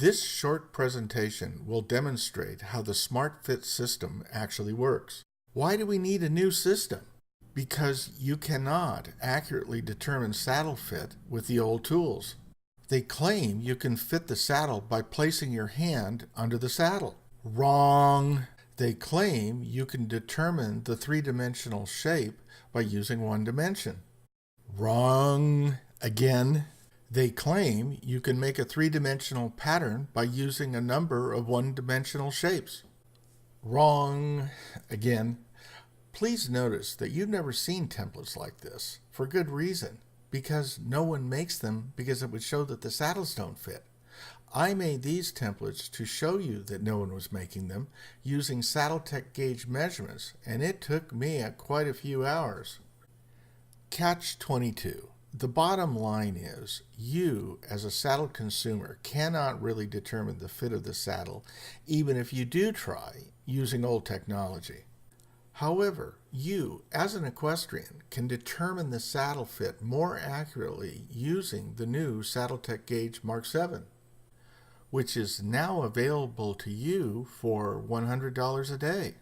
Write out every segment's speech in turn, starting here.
This short presentation will demonstrate how the SmartFit system actually works. Why do we need a new system? Because you cannot accurately determine saddle fit with the old tools. They claim you can fit the saddle by placing your hand under the saddle. Wrong! They claim you can determine the three-dimensional shape by using one dimension. Wrong! Again. They claim you can make a three-dimensional pattern by using a number of one-dimensional shapes. Wrong. Again. Please notice that you've never seen templates like this, for good reason, because no one makes them because it would show that the saddles don't fit. I made these templates to show you that no one was making them using Saddletech gauge measurements, and it took me quite a few hours. Catch 22. The bottom line is, you, as a saddle consumer, cannot really determine the fit of the saddle, even if you do try using old technology. However, you, as an equestrian, can determine the saddle fit more accurately using the new Saddletech Gauge Mark 7, which is now available to you for $100 a day.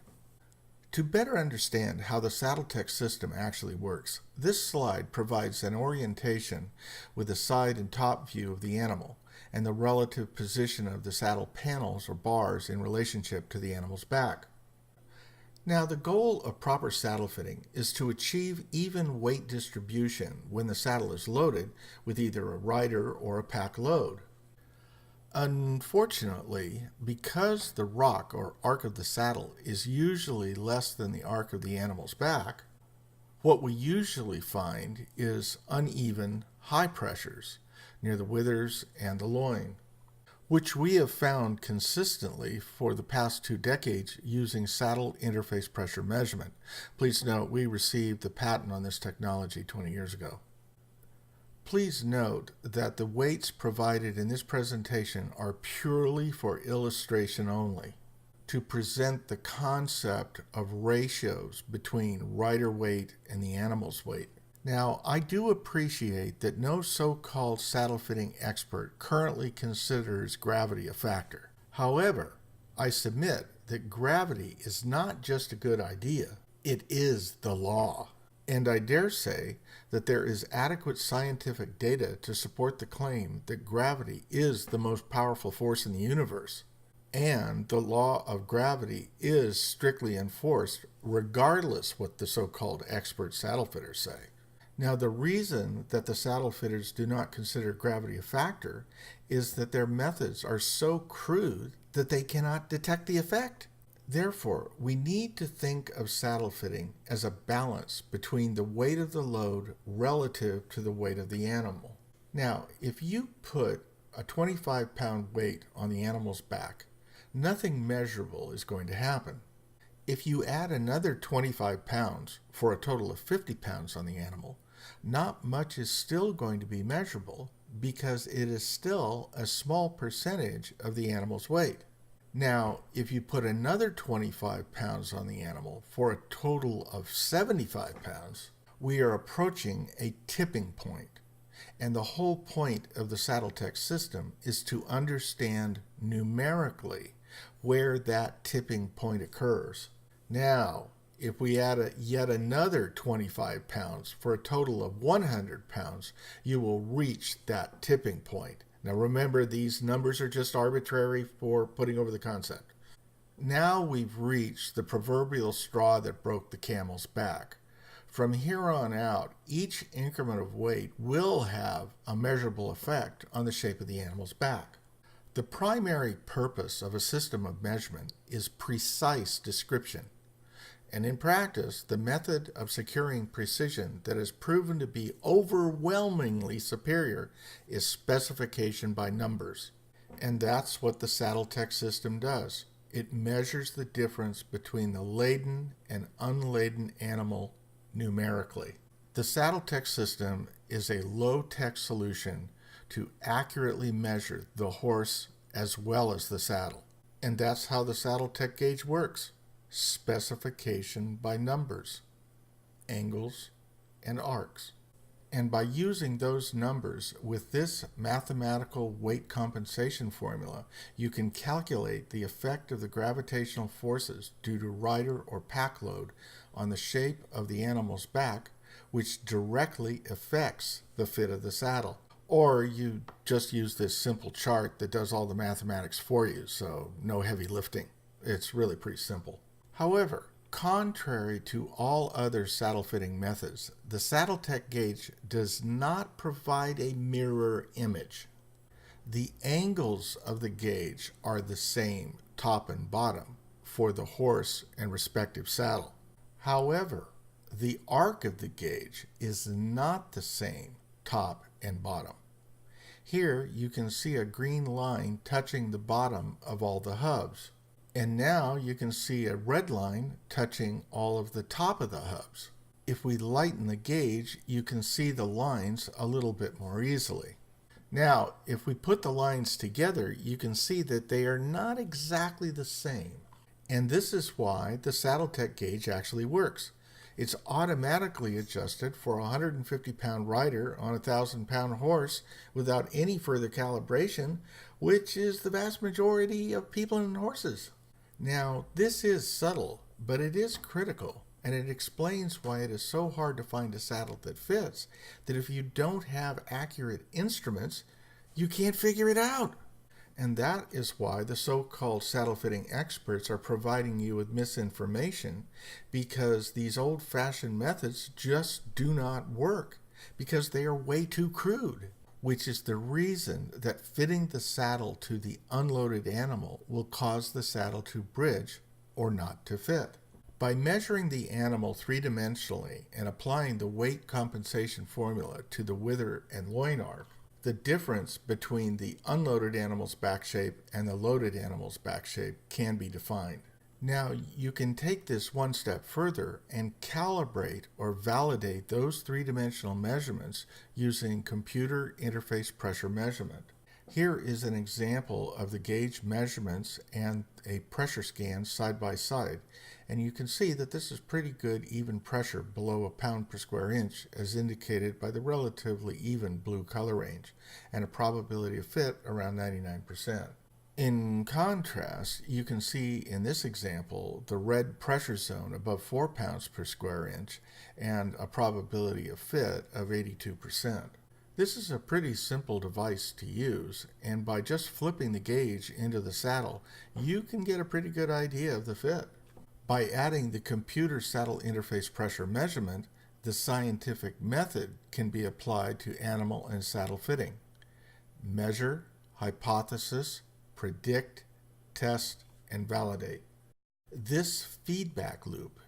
To better understand how the Saddletech system actually works, this slide provides an orientation with a side and top view of the animal and the relative position of the saddle panels or bars in relationship to the animal's back. Now, the goal of proper saddle fitting is to achieve even weight distribution when the saddle is loaded with either a rider or a pack load. Unfortunately, because the rock or arc of the saddle is usually less than the arc of the animal's back, what we usually find is uneven high pressures near the withers and the loin, which we have found consistently for the past 2 decades using saddle interface pressure measurement. Please note we received the patent on this technology 20 years ago. Please note that the weights provided in this presentation are purely for illustration only, to present the concept of ratios between rider weight and the animal's weight. Now, I do appreciate that no so-called saddle fitting expert currently considers gravity a factor. However, I submit that gravity is not just a good idea, it is the law. And I dare say that there is adequate scientific data to support the claim that gravity is the most powerful force in the universe. And the law of gravity is strictly enforced regardless what the so-called expert saddle fitters say. Now, the reason that the saddle fitters do not consider gravity a factor is that their methods are so crude that they cannot detect the effect. Therefore, we need to think of saddle fitting as a balance between the weight of the load relative to the weight of the animal. Now, if you put a 25-pound weight on the animal's back, nothing measurable is going to happen. If you add another 25 pounds for a total of 50 pounds on the animal, not much is still going to be measurable because it is still a small percentage of the animal's weight. Now, if you put another 25 pounds on the animal for a total of 75 pounds, we are approaching a tipping point. And the whole point of the Saddletech system is to understand numerically where that tipping point occurs. Now, if we add yet another 25 pounds for a total of 100 pounds, you will reach that tipping point. Now remember, these numbers are just arbitrary for putting over the concept. Now we've reached the proverbial straw that broke the camel's back. From here on out, each increment of weight will have a measurable effect on the shape of the animal's back. The primary purpose of a system of measurement is precise description. And in practice, the method of securing precision that has proven to be overwhelmingly superior is specification by numbers. And that's what the Saddletech system does. It measures the difference between the laden and unladen animal numerically. The Saddletech system is a low-tech solution to accurately measure the horse as well as the saddle. And that's how the Saddletech gauge works. Specification by numbers, angles, and arcs. And by using those numbers with this mathematical weight compensation formula, you can calculate the effect of the gravitational forces due to rider or pack load on the shape of the animal's back, which directly affects the fit of the saddle. Or you just use this simple chart that does all the mathematics for you, so no heavy lifting. It's really pretty simple. However, contrary to all other saddle fitting methods, the Saddletech gauge does not provide a mirror image. The angles of the gauge are the same, top and bottom, for the horse and respective saddle. However, the arc of the gauge is not the same, top and bottom. Here you can see a green line touching the bottom of all the hubs. And now you can see a red line touching all of the top of the hubs. If we lighten the gauge, you can see the lines a little bit more easily. Now, if we put the lines together, you can see that they are not exactly the same. And this is why the Saddletech gauge actually works. It's automatically adjusted for a 150-pound rider on a 1,000-pound horse without any further calibration, which is the vast majority of people and horses. Now, this is subtle, but it is critical, and it explains why it is so hard to find a saddle that fits, that if you don't have accurate instruments, you can't figure it out. And that is why the so-called saddle fitting experts are providing you with misinformation, because these old-fashioned methods just do not work, because they are way too crude. Which is the reason that fitting the saddle to the unloaded animal will cause the saddle to bridge or not to fit. By measuring the animal three-dimensionally and applying the weight compensation formula to the wither and loin arc, the difference between the unloaded animal's back shape and the loaded animal's back shape can be defined. Now, you can take this one step further and calibrate or validate those three-dimensional measurements using computer interface pressure measurement. Here is an example of the gauge measurements and a pressure scan side by side, and you can see that this is pretty good even pressure below a pound per square inch, as indicated by the relatively even blue color range, and a probability of fit around 99%. In contrast, you can see in this example the red pressure zone above 4 pounds per square inch and a probability of fit of 82%. This is a pretty simple device to use, and by just flipping the gauge into the saddle, you can get a pretty good idea of the fit. By adding the computer saddle interface pressure measurement, the scientific method can be applied to animal and saddle fitting. Measure, hypothesis, predict, test, and validate. This feedback loop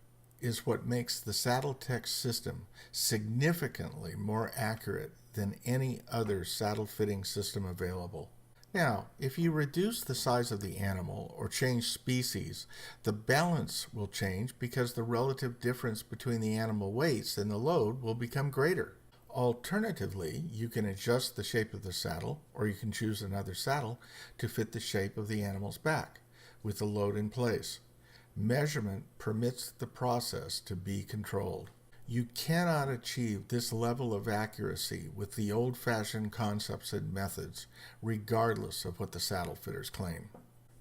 is what makes the Saddletech system significantly more accurate than any other saddle fitting system available. Now, if you reduce the size of the animal or change species, the balance will change because the relative difference between the animal weights and the load will become greater. Alternatively, you can adjust the shape of the saddle, or you can choose another saddle to fit the shape of the animal's back with the load in place. Measurement permits the process to be controlled. You cannot achieve this level of accuracy with the old-fashioned concepts and methods, regardless of what the saddle fitters claim.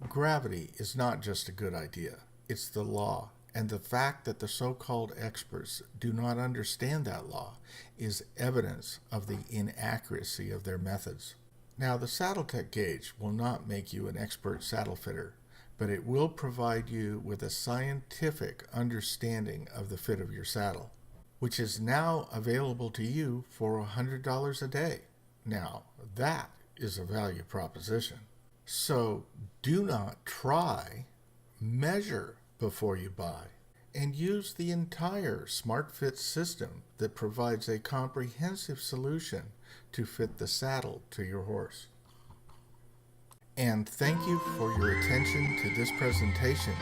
Gravity is not just a good idea, it's the law. And the fact that the so-called experts do not understand that law is evidence of the inaccuracy of their methods. Now, the Saddletech gauge will not make you an expert saddle fitter, but it will provide you with a scientific understanding of the fit of your saddle, which is now available to you for $100 a day. Now, that is a value proposition. So do not try, measure before you buy, and use the entire SmartFit system that provides a comprehensive solution to fit the saddle to your horse. And thank you for your attention to this presentation,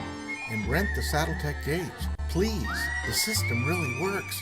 and rent the Saddletech gauge. Please, the system really works.